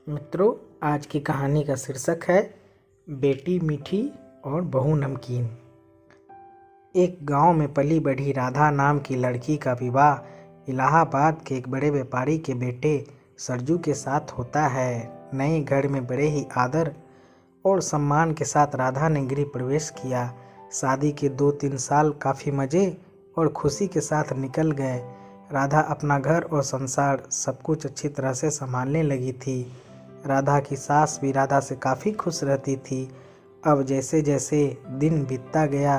मित्रों, आज की कहानी का शीर्षक है बेटी मीठी और बहू नमकीन। एक गांव में पली बढ़ी राधा नाम की लड़की का विवाह इलाहाबाद के एक बड़े व्यापारी के बेटे सरजू के साथ होता है। नए घर में बड़े ही आदर और सम्मान के साथ राधा ने गृह प्रवेश किया। शादी के 2-3 साल काफ़ी मज़े और खुशी के साथ निकल गए। राधा अपना घर और संसार सब कुछ अच्छी तरह से संभालने लगी थी। राधा की सास भी राधा से काफ़ी खुश रहती थी। अब जैसे जैसे दिन बीतता गया,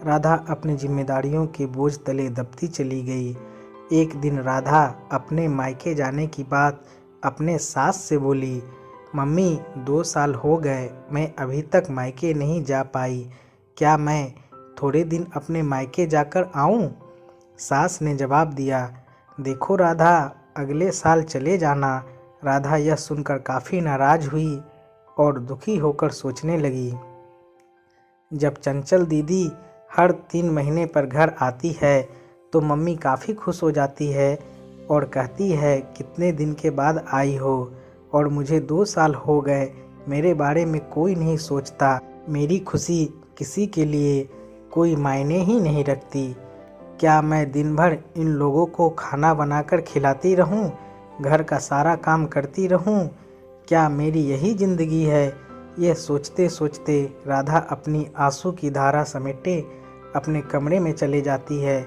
राधा अपनी जिम्मेदारियों के बोझ तले दबती चली गई। एक दिन राधा अपने मायके जाने की बात अपने सास से बोली। मम्मी, 2 साल हो गए, मैं अभी तक मायके नहीं जा पाई। क्या मैं थोड़े दिन अपने मायके जाकर आऊं? सास ने जवाब दिया, देखो राधा, अगले साल चले जाना। राधा यह सुनकर काफ़ी नाराज हुई और दुखी होकर सोचने लगी। जब चंचल दीदी हर 3 महीने पर घर आती है तो मम्मी काफ़ी खुश हो जाती है और कहती है, कितने दिन के बाद आई हो। और मुझे 2 साल हो गए, मेरे बारे में कोई नहीं सोचता। मेरी खुशी किसी के लिए कोई मायने ही नहीं रखती। क्या मैं दिन भर इन लोगों को खाना बनाकर खिलाती रहूं, घर का सारा काम करती रहूं? क्या मेरी यही ज़िंदगी है? यह सोचते सोचते राधा अपनी आंसू की धारा समेटे अपने कमरे में चले जाती है।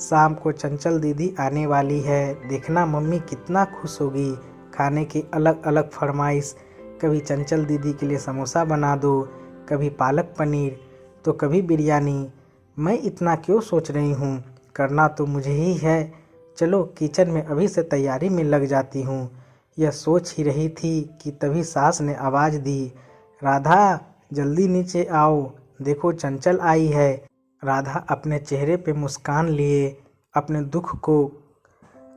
शाम को चंचल दीदी आने वाली है, देखना मम्मी कितना खुश होगी। खाने की अलग अलग फरमाइश, कभी चंचल दीदी के लिए समोसा बना दो, कभी पालक पनीर, तो कभी बिरयानी। मैं इतना क्यों सोच रही हूँ, करना तो मुझे ही है। चलो किचन में अभी से तैयारी में लग जाती हूँ। यह सोच ही रही थी कि तभी सास ने आवाज़ दी, राधा, जल्दी नीचे आओ, देखो चंचल आई है। राधा अपने चेहरे पे मुस्कान लिए अपने दुख को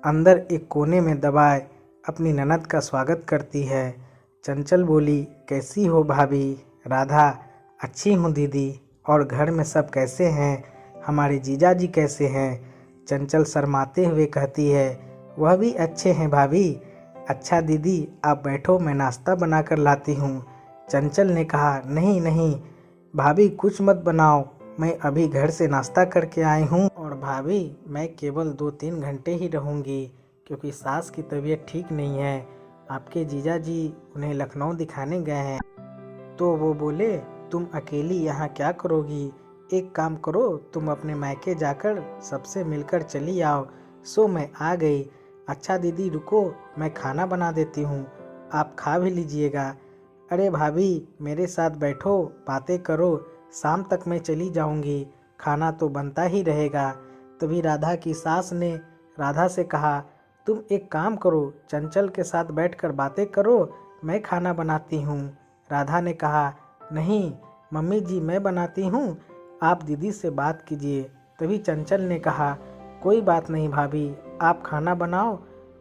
अंदर एक कोने में दबाए अपनी ननद का स्वागत करती है। चंचल बोली, कैसी हो भाभी? राधा, अच्छी हूँ दीदी। और घर में सब कैसे हैं? हमारे जीजा जी कैसे हैं? चंचल शर्माते हुए कहती है, वह भी अच्छे हैं भाभी। अच्छा दीदी, आप बैठो, मैं नाश्ता बना कर लाती हूँ। चंचल ने कहा, नहीं नहीं भाभी, कुछ मत बनाओ, मैं अभी घर से नाश्ता करके आई हूँ और भाभी मैं केवल 2-3 घंटे ही रहूँगी, क्योंकि सास की तबीयत ठीक नहीं है। आपके जीजा जी उन्हें लखनऊ दिखाने गए हैं। तो वो बोले, तुम अकेली यहाँ क्या करोगी? एक काम करो, तुम अपने मायके जाकर सबसे मिलकर चली आओ। सो मैं आ गई। अच्छा दीदी रुको, मैं खाना बना देती हूँ, आप खा भी लीजिएगा। अरे भाभी, मेरे साथ बैठो, बातें करो, शाम तक मैं चली जाऊँगी, खाना तो बनता ही रहेगा। तभी राधा की सास ने राधा से कहा, तुम एक काम करो, चंचल के साथ बैठकर बातें करो, मैं खाना बनाती हूँ। राधा ने कहा, नहीं मम्मी जी, मैं बनाती हूँ, आप दीदी से बात कीजिए। तभी चंचल ने कहा, कोई बात नहीं भाभी, आप खाना बनाओ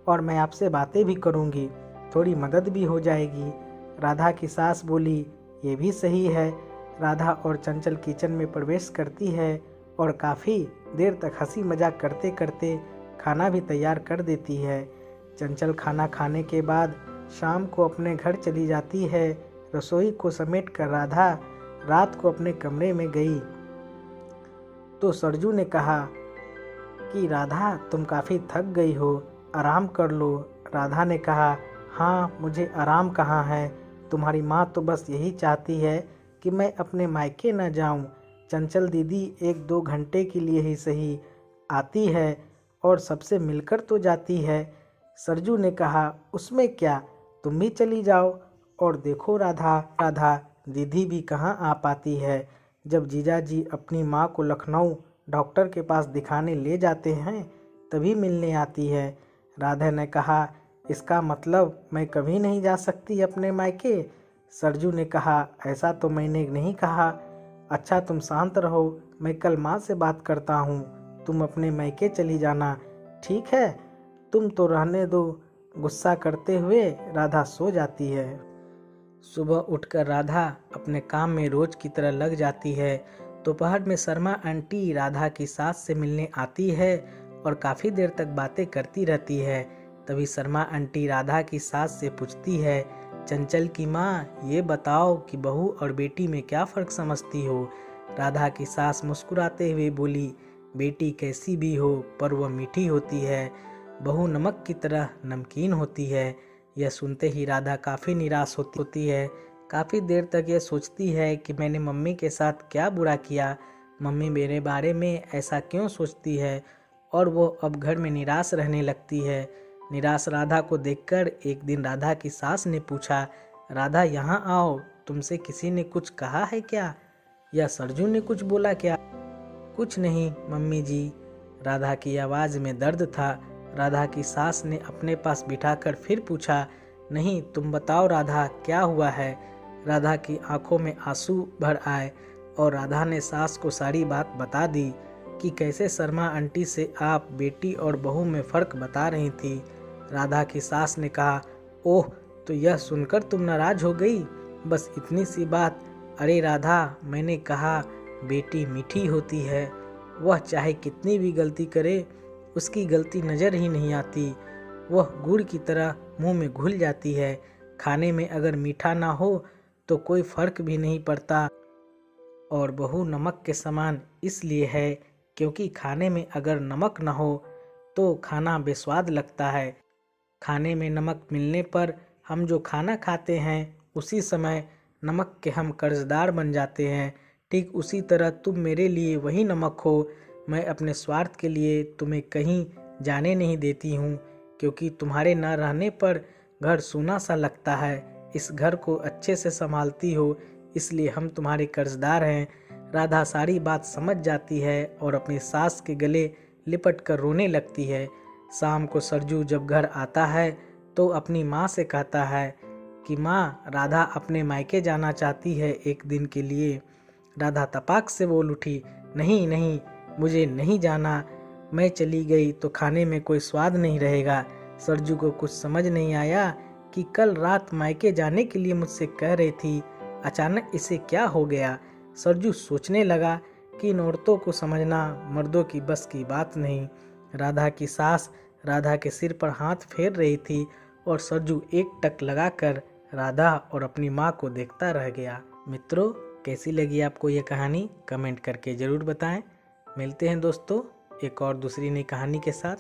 और मैं आपसे बातें भी करूँगी, थोड़ी मदद भी हो जाएगी। राधा की सास बोली, ये भी सही है। राधा और चंचल किचन में प्रवेश करती है और काफ़ी देर तक हंसी मजाक करते करते खाना भी तैयार कर देती है। चंचल खाना खाने के बाद शाम को अपने घर चली जाती है। रसोई को समेट कर राधा रात को अपने कमरे में गई तो सरजू ने कहा कि राधा, तुम काफ़ी थक गई हो, आराम कर लो। राधा ने कहा, हाँ, मुझे आराम कहाँ है, तुम्हारी माँ तो बस यही चाहती है कि मैं अपने मायके न जाऊँ। चंचल दीदी 1-2 घंटे के लिए ही सही आती है और सबसे मिलकर तो जाती है। सरजू ने कहा, उसमें क्या, तुम भी चली जाओ। और देखो राधा दीदी भी कहाँ आ पाती है। जब जीजाजी अपनी माँ को लखनऊ डॉक्टर के पास दिखाने ले जाते हैं तभी मिलने आती है। राधा ने कहा, इसका मतलब मैं कभी नहीं जा सकती अपने मायके? सरजू ने कहा, ऐसा तो मैंने नहीं कहा। अच्छा तुम शांत रहो, मैं कल माँ से बात करता हूँ, तुम अपने मायके चली जाना, ठीक है? तुम तो रहने दो। गुस्सा करते हुए राधा सो जाती है। सुबह उठकर राधा अपने काम में रोज की तरह लग जाती है। दोपहर में शर्मा आंटी राधा की सास से मिलने आती है और काफ़ी देर तक बातें करती रहती है। तभी शर्मा आंटी राधा की सास से पूछती है, चंचल की माँ, ये बताओ कि बहू और बेटी में क्या फ़र्क समझती हो। राधा की सास मुस्कुराते हुए बोली, बेटी कैसी भी हो पर वह मीठी होती है, बहू नमक की तरह नमकीन होती है। यह सुनते ही राधा काफ़ी निराश होती है। काफ़ी देर तक यह सोचती है कि मैंने मम्मी के साथ क्या बुरा किया, मम्मी मेरे बारे में ऐसा क्यों सोचती है, और वो अब घर में निराश रहने लगती है। निराश राधा को देखकर एक दिन राधा की सास ने पूछा, राधा यहाँ आओ, तुमसे किसी ने कुछ कहा है क्या, या सरजू ने कुछ बोला क्या। कुछ नहीं मम्मी जी, राधा की आवाज़ में दर्द था। राधा की सास ने अपने पास बिठाकर फिर पूछा, नहीं तुम बताओ राधा, क्या हुआ है। राधा की आंखों में आंसू भर आए और राधा ने सास को सारी बात बता दी कि कैसे शर्मा आंटी से आप बेटी और बहू में फ़र्क बता रही थी। राधा की सास ने कहा, ओह, तो यह सुनकर तुम नाराज़ हो गई, बस इतनी सी बात। अरे राधा, मैंने कहा बेटी मीठी होती है, वह चाहे कितनी भी गलती करे उसकी गलती नज़र ही नहीं आती, वह गुड़ की तरह मुंह में घुल जाती है। खाने में अगर मीठा ना हो तो कोई फ़र्क भी नहीं पड़ता, और बहू नमक के समान इसलिए है क्योंकि खाने में अगर नमक ना हो तो खाना बेस्वाद लगता है। खाने में नमक मिलने पर हम जो खाना खाते हैं उसी समय नमक के हम कर्जदार बन जाते हैं। ठीक उसी तरह तुम मेरे लिए वही नमक हो। मैं अपने स्वार्थ के लिए तुम्हें कहीं जाने नहीं देती हूँ, क्योंकि तुम्हारे न रहने पर घर सूना सा लगता है। इस घर को अच्छे से संभालती हो, इसलिए हम तुम्हारे कर्जदार हैं। राधा सारी बात समझ जाती है और अपनी सास के गले लिपट कर रोने लगती है। शाम को सरजू जब घर आता है तो अपनी माँ से कहता है कि माँ, राधा अपने मायके जाना चाहती है एक दिन के लिए। राधा तपाक से बोल उठी, नहीं नहीं, मुझे नहीं जाना, मैं चली गई तो खाने में कोई स्वाद नहीं रहेगा। सरजू को कुछ समझ नहीं आया कि कल रात मायके जाने के लिए मुझसे कह रही थी, अचानक इसे क्या हो गया। सरजू सोचने लगा कि इन औरतों को समझना मर्दों की बस की बात नहीं। राधा की सास राधा के सिर पर हाथ फेर रही थी और सरजू एकटक लगाकर राधा और अपनी माँ को देखता रह गया। मित्रों, कैसी लगी आपको ये कहानी, कमेंट करके ज़रूर बताएं। मिलते हैं दोस्तों एक और दूसरी नई कहानी के साथ।